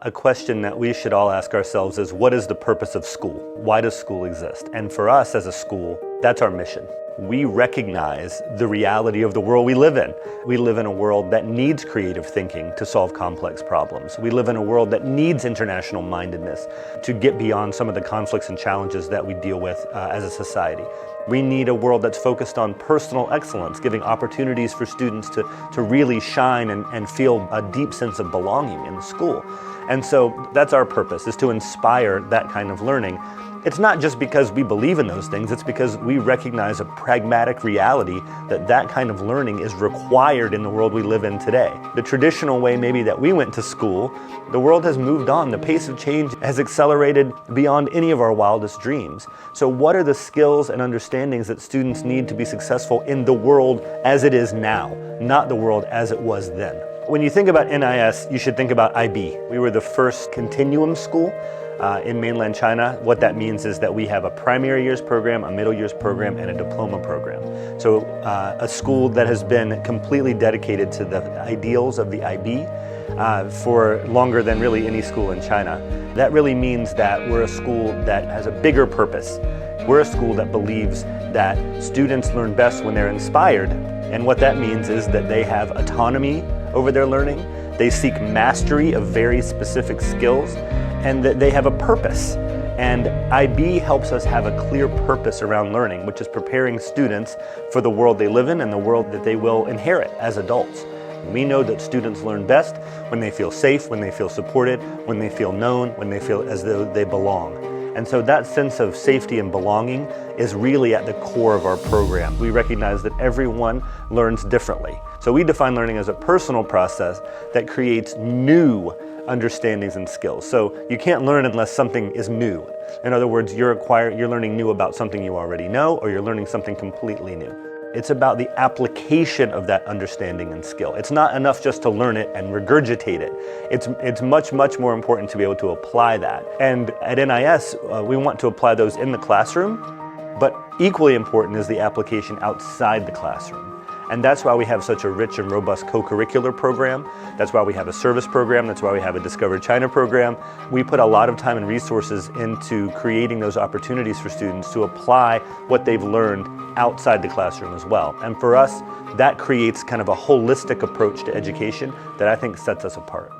A question that we should all ask ourselves is, what is the purpose of school? Why does school exist? And for us as a school, that's our mission. We recognize the reality of the world we live in. We live in a world that needs creative thinking to solve complex problems. We live in a world that needs international mindedness to get beyond some of the conflicts and challenges that we deal with as a society. We need a world that's focused on personal excellence, giving opportunities for students to really shine and feel a deep sense of belonging in the school. And so that's our purpose, is to inspire that kind of learning. It's not just because we believe in those things, it's because we recognize a pragmatic reality that that kind of learning is required in the world we live in today. The traditional way maybe that we went to school, the world has moved on. The pace of change has accelerated beyond any of our wildest dreams. So what are the skills and understandings that students need to be successful in the world as it is now, not the world as it was then? When you think about NIS, you should think about IB. We were the first continuum school in mainland China. What that means is that we have a primary years program, a middle years program, and a diploma program. So a school that has been completely dedicated to the ideals of the IB for longer than really any school in China. That really means that we're a school that has a bigger purpose. We're a school that believes that students learn best when they're inspired. And what that means is that they have autonomy over their learning, they seek mastery of very specific skills, and that they have a purpose. And IB helps us have a clear purpose around learning, which is preparing students for the world they live in and the world that they will inherit as adults. We know that students learn best when they feel safe, when they feel supported, when they feel known, when they feel as though they belong. And so that sense of safety and belonging is really at the core of our program. We recognize that everyone learns differently. So we define learning as a personal process that creates new understandings and skills. So you can't learn unless something is new. In other words, you're learning new about something you already know, or you're learning something completely new. It's about the application of that understanding and skill. It's not enough just to learn it and regurgitate it. It's much, much more important to be able to apply that. And at NIS, we want to apply those in the classroom, but equally important is the application outside the classroom. And that's why we have such a rich and robust co-curricular program. That's why we have a service program. That's why we have a Discover China program. We put a lot of time and resources into creating those opportunities for students to apply what they've learned outside the classroom as well. And for us, that creates kind of a holistic approach to education that I think sets us apart.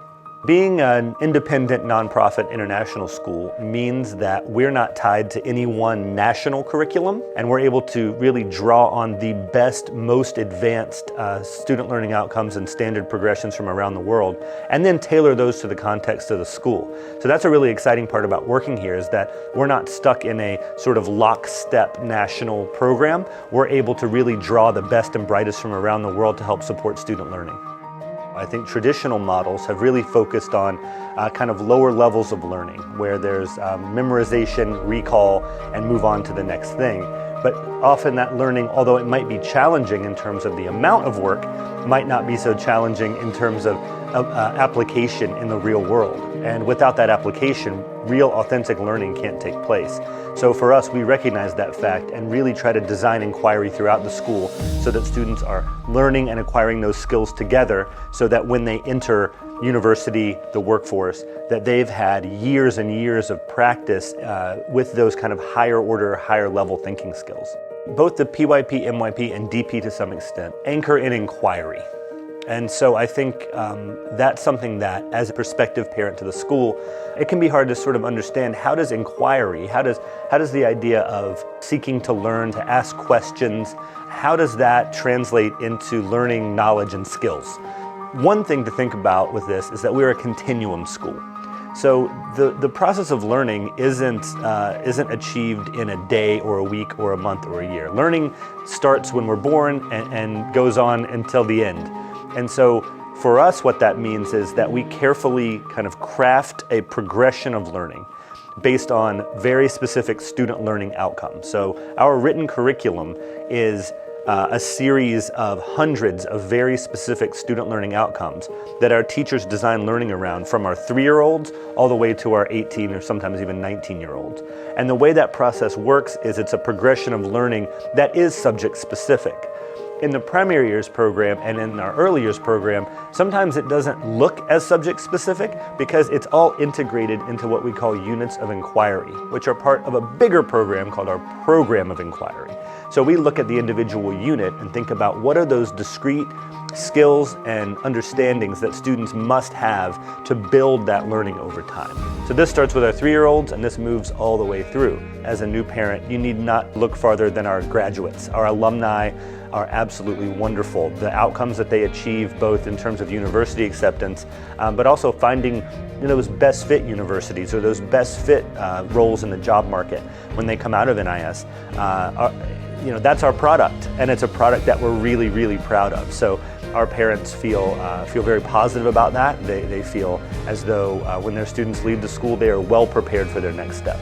Being an independent nonprofit international school means that we're not tied to any one national curriculum, and we're able to really draw on the best, most advanced student learning outcomes and standard progressions from around the world, and then tailor those to the context of the school. So that's a really exciting part about working here, is that we're not stuck in a sort of lockstep national program. We're able to really draw the best and brightest from around the world to help support student learning. I think traditional models have really focused on kind of lower levels of learning, where there's memorization, recall, and move on to the next thing. But often that learning, although it might be challenging in terms of the amount of work, might not be so challenging in terms of application in the real world. And without that application, real authentic learning can't take place. So for us, we recognize that fact and really try to design inquiry throughout the school so that students are learning and acquiring those skills together, so that when they enter university, the workforce, that they've had years and years of practice with those kind of higher order, higher level thinking skills. Both the PYP, MYP, and DP to some extent anchor in inquiry. And so I think that's something that, as a prospective parent to the school, it can be hard to sort of understand, how does inquiry, how does the idea of seeking to learn, to ask questions, how does that translate into learning knowledge and skills? One thing to think about with this is that we're a continuum school. So the process of learning isn't achieved in a day or a week or a month or a year. Learning starts when we're born and goes on until the end. And so for us, what that means is that we carefully kind of craft a progression of learning based on very specific student learning outcomes. So our written curriculum is a series of hundreds of very specific student learning outcomes that our teachers design learning around, from our 3-year-olds all the way to our 18 or sometimes even 19-year-olds. And the way that process works is it's a progression of learning that is subject specific. In the primary years program and in our early years program, sometimes it doesn't look as subject specific because it's all integrated into what we call units of inquiry, which are part of a bigger program called our program of inquiry. So we look at the individual unit and think about what are those discrete skills and understandings that students must have to build that learning over time. So this starts with our 3-year-olds and this moves all the way through. As a new parent, you need not look farther than our graduates. Our alumni are absolutely wonderful. The outcomes that they achieve, both in terms of university acceptance, but also finding those best fit universities or those best fit roles in the job market when they come out of NIS. That's our product, and it's a product that we're really, really proud of. So our parents feel very positive about that. They feel as though when their students leave the school, they are well prepared for their next step.